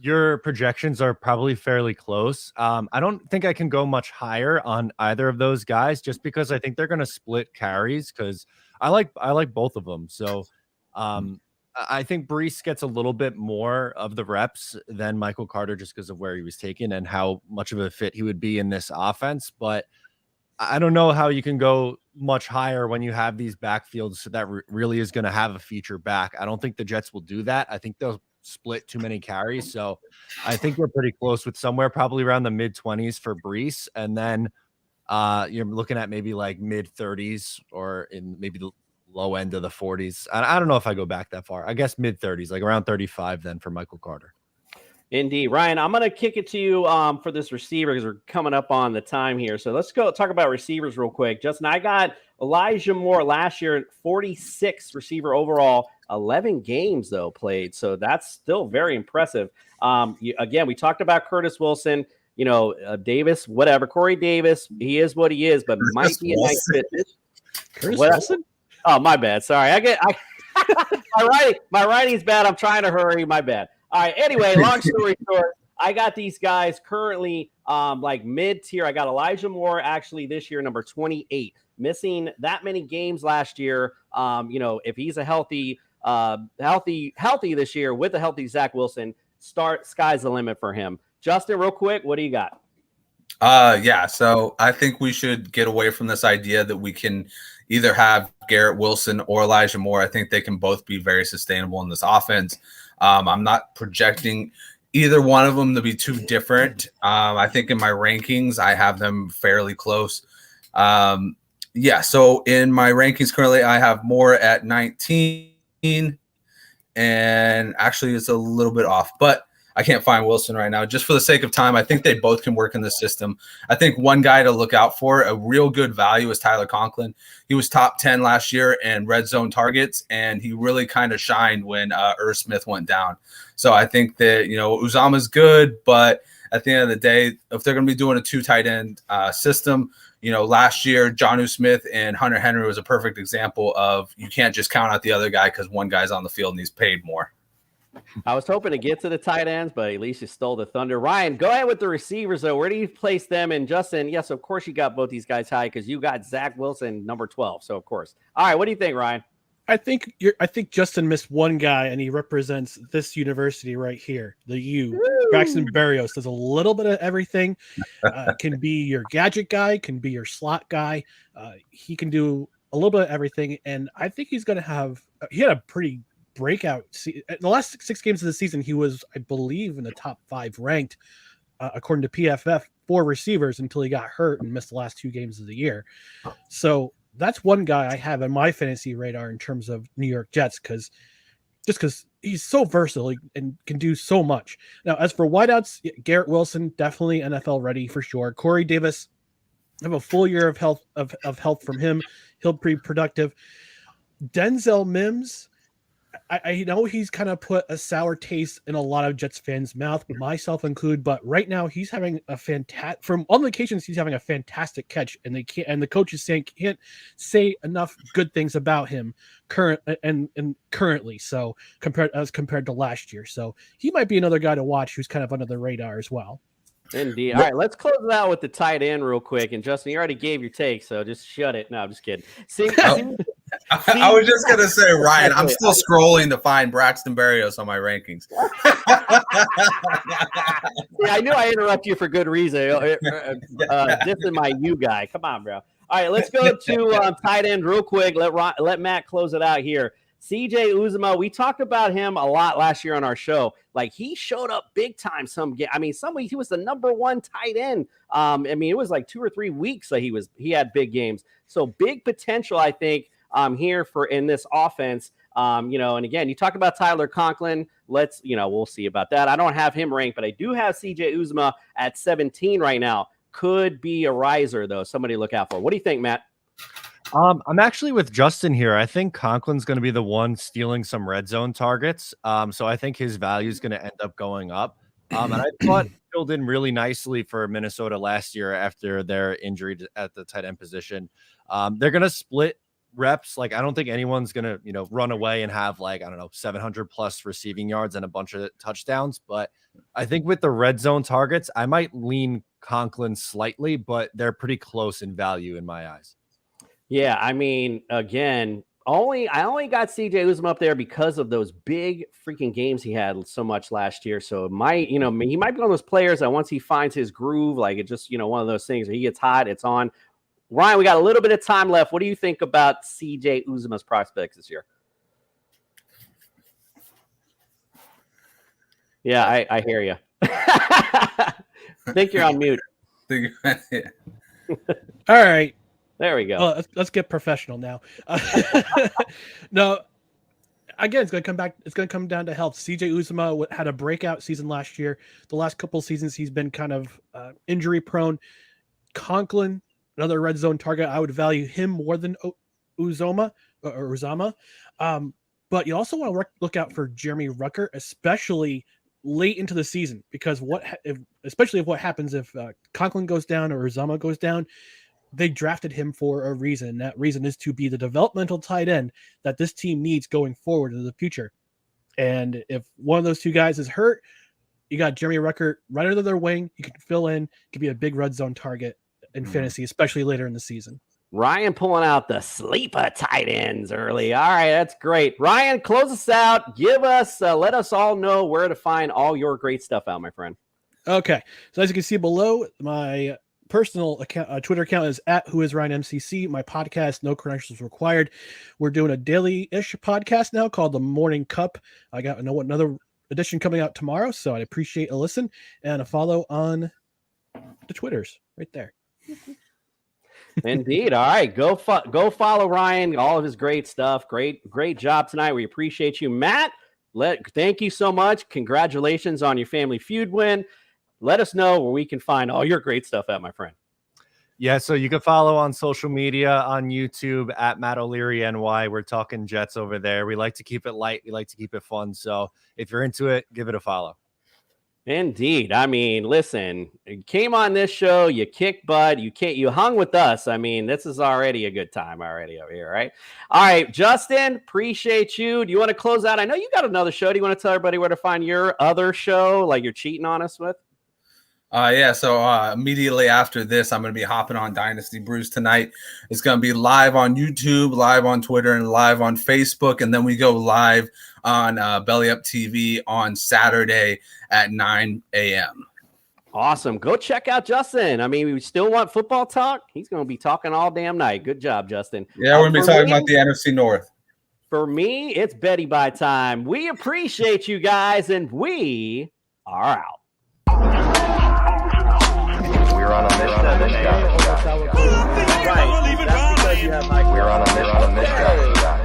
your projections are probably fairly close. I don't think I can go much higher on either of those guys just because I think they're going to split carries because I like both of them. So I think Breece gets a little bit more of the reps than Michael Carter just because of where he was taken and how much of a fit he would be in this offense. But I don't know how you can go much higher when you have these backfields that really is going to have a feature back. I don't think the Jets will do that. I think they'll split too many carries. So I think we're pretty close with somewhere probably around the mid-20s for Breece. And then you're looking at maybe like mid-30s or in maybe the low end of the 40s. I don't know if I go back that far. I guess mid-30s, like around 35 then for Michael Carter. Indeed. Ryan, I'm going to kick it to you for this receiver because we're coming up on the time here. So let's go talk about receivers real quick. Justin, I got Elijah Moore last year, 46 receiver overall, 11 games, though, played. So that's still very impressive. Again, we talked about Curtis Wilson, Davis, whatever. Corey Davis, he is what he is, but might be a nice fit. Curtis Wilson? Oh, my bad. Sorry. My writing's bad. I'm trying to hurry. My bad. All right. Anyway, long story short, I got these guys currently like mid-tier. I got Elijah Moore actually this year, number 28, missing that many games last year. If he's a healthy this year with a healthy Zach Wilson, sky's the limit for him. Justin, real quick, what do you got? Yeah. So I think we should get away from this idea that we can either have Garrett Wilson or Elijah Moore. I think they can both be very sustainable in this offense. I'm not projecting either one of them to be too different. I think in my rankings, I have them fairly close. So in my rankings currently, I have Moore at 19, and actually it's a little bit off, but I can't find Wilson right now. Just for the sake of time, I think they both can work in the system. I think one guy to look out for, a real good value, is Tyler Conklin. He was top 10 last year in red zone targets, and he really kind of shined when Irv Smith went down. So I think that, Uzama's good, but at the end of the day, if they're going to be doing a 2 tight end system, last year, Jonnu Smith and Hunter Henry was a perfect example of you can't just count out the other guy because one guy's on the field and he's paid more. I was hoping to get to the tight ends, but at least you stole the thunder. Ryan, go ahead with the receivers, though. Where do you place them? And Justin, yes, of course you got both these guys high because you got Zach Wilson, number 12. So, of course. All right, what do you think, Ryan? I think Justin missed one guy, and he represents this university right here, the U. Woo! Braxton Berrios does a little bit of everything. Can be your gadget guy, can be your slot guy. He can do a little bit of everything, and I think he's going to have – he had a pretty – breakout. In the last 6 games of the season, he was, I believe, in the top 5 ranked, according to PFF, for receivers until he got hurt and missed the last 2 games of the year. So that's one guy I have in my fantasy radar in terms of New York Jets because he's so versatile and can do so much. Now, as for wideouts, Garrett Wilson, definitely NFL ready for sure. Corey Davis, have a full year of health from him. He'll be productive. Denzel Mims, I know he's kind of put a sour taste in a lot of Jets fans' mouth, myself included. But right now, he's having a fantastic. From all indications, he's having a fantastic catch, and the coach is saying can't say enough good things about him currently. So compared to last year, so he might be another guy to watch who's kind of under the radar as well. Indeed. All right, let's close it out with the tight end real quick. And Justin, you already gave your take, so just shut it. No, I'm just kidding. I was just gonna say, Ryan, I'm still scrolling to find Braxton Berrios on my rankings. Yeah, I knew I interrupted you for good reason. Dissing my you guy. Come on, bro. All right, let's go to tight end real quick. Let Matt close it out here. CJ Uzomah, we talked about him a lot last year on our show. Like, he showed up big time some weeks he was the number one tight end. It was like 2 or 3 weeks that he had big games. So big potential, I think, here in this offense. And again, you talk about Tyler Conklin. We'll see about that. I don't have him ranked, but I do have CJ Uzomah at 17 right now. Could be a riser, though. Somebody look out for. What do you think, Matt? I'm actually with Justin here. I think Conklin's going to be the one stealing some red zone targets. So I think his value is going to end up going up. And I thought he filled in really nicely for Minnesota last year after their injury at the tight end position. They're going to split reps. Like, I don't think anyone's going to, run away and have 700 plus receiving yards and a bunch of touchdowns. But I think with the red zone targets, I might lean Conklin slightly, but they're pretty close in value in my eyes. Yeah, again, I only got CJ Uzomah up there because of those big freaking games he had so much last year. So it might, he might be one of those players that once he finds his groove, like it just, one of those things where he gets hot, it's on. Ryan, we got a little bit of time left. What do you think about CJ Uzomah's prospects this year? Yeah, I hear you. I think you're on mute. All right. There we go. Let's get professional now. No, again, it's going to come back. It's going to come down to health. CJ Uzomah had a breakout season last year. The last couple of seasons, he's been kind of injury prone. Conklin, another red zone target. I would value him more than Uzomah. But you also want to look out for Jeremy Ruckert, especially late into the season, because especially if what happens if Conklin goes down or Uzomah goes down. They drafted him for a reason. That reason is to be the developmental tight end that this team needs going forward in the future. And if one of those two guys is hurt, you got Jeremy Ruckert right under their wing. You can fill in, could be a big red zone target in fantasy, especially later in the season. Ryan pulling out the sleeper tight ends early. All right, that's great. Ryan, close us out. Give us, let us all know where to find all your great stuff out, my friend. Okay. So as you can see below, my personal account, Twitter account is @WhoIsRyanMCC. My podcast, No Credentials Required. We're doing a daily-ish podcast now called The Morning Cup. I got another edition coming out tomorrow, so I'd appreciate a listen and a follow on the Twitters right there. Indeed. All right, go follow Ryan. All of his great stuff. Great job tonight. We appreciate you, Matt. Thank you so much. Congratulations on your Family Feud win. Let us know where we can find all your great stuff at, my friend. Yeah, so you can follow on social media, on YouTube @Matt O'Leary NY. We're talking Jets over there. We like to keep it light. We like to keep it fun. So if you're into it, give it a follow. Indeed. Listen, you came on this show, you kicked butt, you hung with us. This is already a good time already over here, right? All right, Justin, appreciate you. Do you want to close out? I know you got another show. Do you want to tell everybody where to find your other show, like you're cheating on us with? So immediately after this, I'm going to be hopping on Dynasty Brews tonight. It's going to be live on YouTube, live on Twitter, and live on Facebook. And then we go live on Belly Up TV on Saturday at 9 a.m. Awesome. Go check out Justin. We still want football talk. He's going to be talking all damn night. Good job, Justin. Yeah, we're going to be talking about the NFC North. For me, it's Betty Bye time. We appreciate you guys, and we are out. We're on a mission. We're on a mission.